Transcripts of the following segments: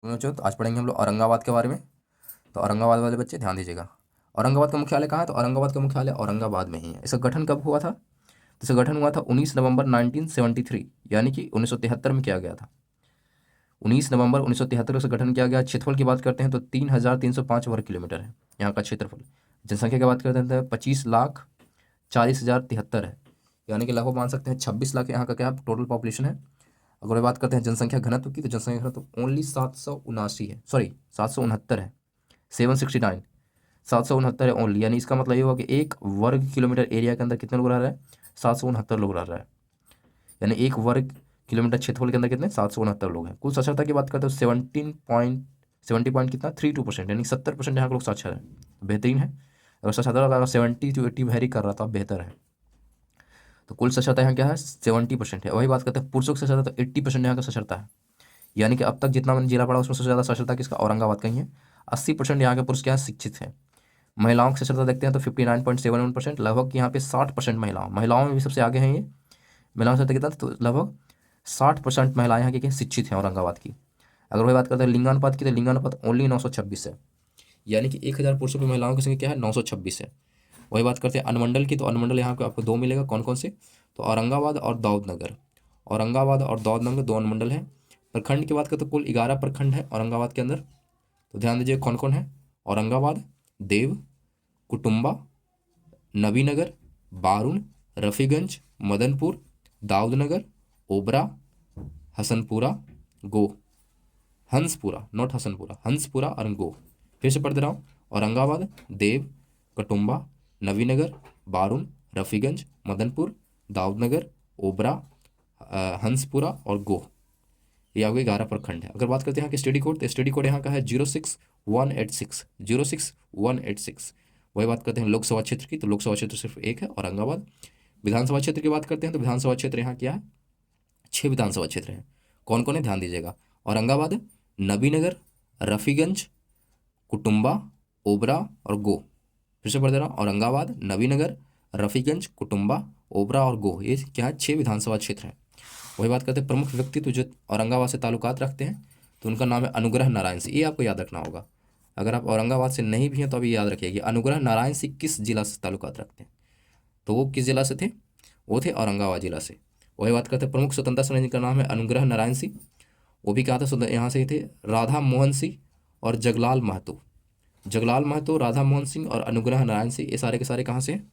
बच्चों तो आज पढ़ेंगे हम लोग औरंगाबाद के बारे में। तो औरंगाबाद वाले बच्चे ध्यान दीजिएगा। औरंगाबाद का मुख्यालय कहाँ है? तो औरंगाबाद का मुख्यालय औरंगाबाद में ही है। इसका गठन कब हुआ था? तो इसका गठन हुआ था 19 नवंबर 1973, यानी कि 1973 में किया गया था। 19 नवंबर 1973 से गठन किया गया। क्षेत्रफल की बात करते हैं तो 3,305 वर्ग किलोमीटर है यहाँ का क्षेत्रफल। जनसंख्या की बात करते हैं तो 25,40,073 है, यानी कि लगभग मान सकते हैं 26 लाख यहाँ का क्या टोटल पॉपुलेशन है। अगर मैं बात करते हैं जनसंख्या घनत्व की, तो जनसंख्या घनत्व ओनली 779 है, सॉरी 769 है, 769, 769 है ओनली। यानी इसका मतलब ये हुआ कि 1 वर्ग किलोमीटर एरिया के अंदर कितने लोग रह रहे हैं? 769 लोग रह रहे हैं। यानी 1 वर्ग किलोमीटर क्षेत्रफल के अंदर कितने? 769 लोग हैं। कुल साक्षरता की बात करते हो 70 पॉइंट कितना 32%, यानी 70% यहाँ के लोग साक्षर है, बेहतरीन है। अगर साक्षरता अगर 70 to 80 वेरी कर रहा था बेहतर है। तो कुल साक्षरता यहाँ क्या है? 70% है। वही बात करते हैं पुरुषों की साक्षरता, तो 80% यहाँ का साक्षरता है। यानी कि अब तक जितना मैंने जिला पढ़ा उसमें सबसे ज़्यादा साक्षरता किसका? औरंगाबाद का ही है। 80% यहाँ के पुरुष क्या है? शिक्षित हैं। महिलाओं की साक्षरता देखते हैं तो 59.71%, लगभग यहाँ पे 60% महिलाओं में भी सबसे आगे हैं ये। महिलाओं की साक्षरता कितना? तो लगभग 60% महिलाएं यहाँ की शिक्षित हैं औरंगाबाद की। अगर वही बात करते हैं लिंगानुपात की, तो लिंगानुपात ओनली 926 है, यानी कि 1000 पुरुषों पर महिलाओं की संख्या क्या है? 926 है। वही बात करते हैं अनुमंडल की, तो अनुमंडल यहाँ पे आपको 2 मिलेगा। कौन कौन से? तो औरंगाबाद और दाऊदनगर। औरंगाबाद और दाऊदनगर 2 अनुमंडल हैं। प्रखंड की बात करें तो कुल 11 प्रखंड है औरंगाबाद के अंदर। तो ध्यान दीजिए कौन कौन है? औरंगाबाद, देव, कुटुम्बा, नबीनगर, बारुण, रफीगंज, मदनपुर, दाऊदनगर, ओबरा, हसनपुरा, गो, हंसपुरा, नॉट हसनपुरा, हंसपुरा और गो। फिर से पढ़ दे रहा हूँ। औरंगाबाद, देव, कटुम्बा, नवीनगर, बारुण, रफीगंज, मदनपुर, दाऊदनगर, ओबरा, हंसपुरा और गो। ये आ गए 11 प्रखंड है। अगर बात करते हैं यहाँ के स्टडी कोड, तो स्टडी कोड यहाँ का है 06186, 06186। वही बात करते हैं लोकसभा क्षेत्र की, तो लोकसभा क्षेत्र सिर्फ एक है औरंगाबाद। विधानसभा क्षेत्र की बात करते हैं तो विधानसभा क्षेत्र यहाँ क्या है? 6 विधानसभा क्षेत्र हैं। कौन कौन है? ध्यान दीजिएगा। औरंगाबाद, नबीनगर, रफीगंज, कुटुम्बा, ओबरा और गो। फिर से पढ़ दे रहा हूँ। औरंगाबाद, नबीनगर, रफीगंज, कुटुम्बा, ओबरा और गो, ये क्या है? 6 विधानसभा क्षेत्र हैं। वही बात करते हैं प्रमुख व्यक्तित्व जो औरंगाबाद से ताल्लुकात रखते हैं, तो उनका नाम है अनुग्रह नारायण सिंह। ये आपको याद रखना होगा। अगर आप औरंगाबाद से नहीं भी हैं तो अभी याद रखिएगा अनुग्रह नारायण सिंह किस जिला से ताल्लुकात रखते हैं। तो वो किस जिला से थे? वो थे औरंगाबाद जिला से। वही बात करते हैं प्रमुख स्वतंत्रता सेनानी का नाम है अनुग्रह नारायण सिंह। वो भी कहा था यहाँ से ही थे। राधा मोहन सिंह और जगलाल महतो। जगलाल महतो, राधा मोहन सिंह और अनुग्रह नारायण सिंह, ये सारे के सारे कहाँ से हैं?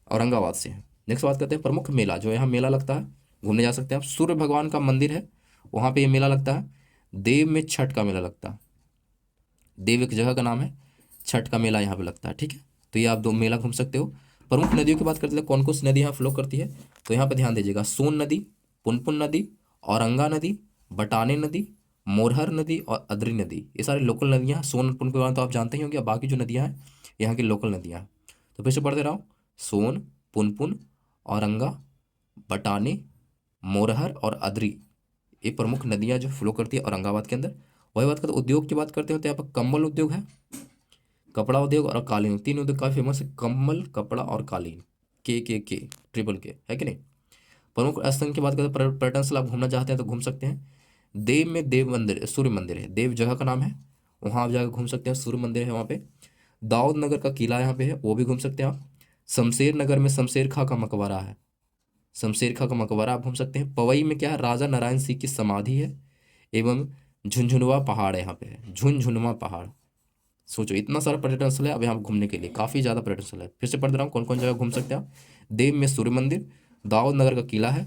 औरंगाबाद से हैं। नेक्स्ट बात करते हैं प्रमुख मेला जो यहाँ मेला लगता है, घूमने जा सकते हैं आप। सूर्य भगवान का मंदिर है, वहाँ पे ये मेला लगता है। देव में छठ का मेला लगता है। देव एक जगह का नाम है, छठ का मेला यहाँ पे लगता है। ठीक है, तो ये आप 2 मेला घूम सकते हो। प्रमुख नदियों की बात करते हैं, कौन कौन सी नदी यहाँ फ्लो करती है? तो यहाँ पे ध्यान दीजिएगा। सोन नदी, पुनपुन नदी, औरंगा नदी, बटाने नदी, मोरहर नदी और अदरी नदी, ये सारी लोकल नदियाँ हैं। सोन पुन के बारे में तो आप जानते ही होंगे। बाकी जो नदियाँ हैं यहाँ की लोकल नदियाँ हैं। तो फिर से पढ़ दे रहा हूँ। सोन, पुनपुन, औरंगा, बटाने, मोरहर और अदरी, ये प्रमुख नदियाँ जो फ्लो करती है औरंगाबाद के अंदर। वही बात करते हैं उद्योग की बात करते हैं तो यहाँ पर कंबल उद्योग है, कपड़ा उद्योग और कालीन, 3 उद्योग काफ़ी फेमस है। कम्बल, कपड़ा और कालीन, के ट्रिपल के है कि नहीं। प्रमुख स्थल की बात करते हैं, पर्यटन स्थल आप घूमना चाहते हैं तो घूम सकते हैं। देव में देव मंदिर, सूर्य मंदिर है, देव जगह का नाम है, वहाँ आप जाकर घूम सकते हैं। सूर्य मंदिर है वहाँ पे। दाऊद नगर का किला यहाँ पे है, वो भी घूम सकते हैं आप। शमशेर नगर में शमशेर खां का मकबरा है, शमशेर खां का मकबरा आप घूम सकते हैं। पवई में क्या है? राजा नारायण सिंह की समाधि है। एवं झुंझुनवा पहाड़ है यहाँ पे है, झुंझुनवा पहाड़। सोचो इतना सारा पर्यटन स्थल है अब यहाँ घूमने के लिए, काफ़ी ज़्यादा पर्यटन स्थल है। फिर से पढ़ रहा हूँ कौन कौन जगह घूम सकते हैं आप। देव में सूर्य मंदिर, दाऊद नगर का किला है,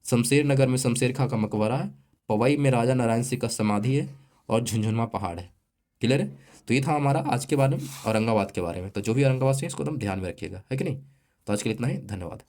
शमशेर नगर में शमशेर खां का मकबरा है, पवई में राजा नारायण सिंह का समाधि है और झुंझुनवा पहाड़ है। क्लियर है? तो ये था हमारा आज के बारे में औरंगाबाद के बारे में। तो जो भी औरंगाबाद से है इसको एकदम ध्यान में रखिएगा, है कि नहीं। तो आज के लिए इतना ही, धन्यवाद।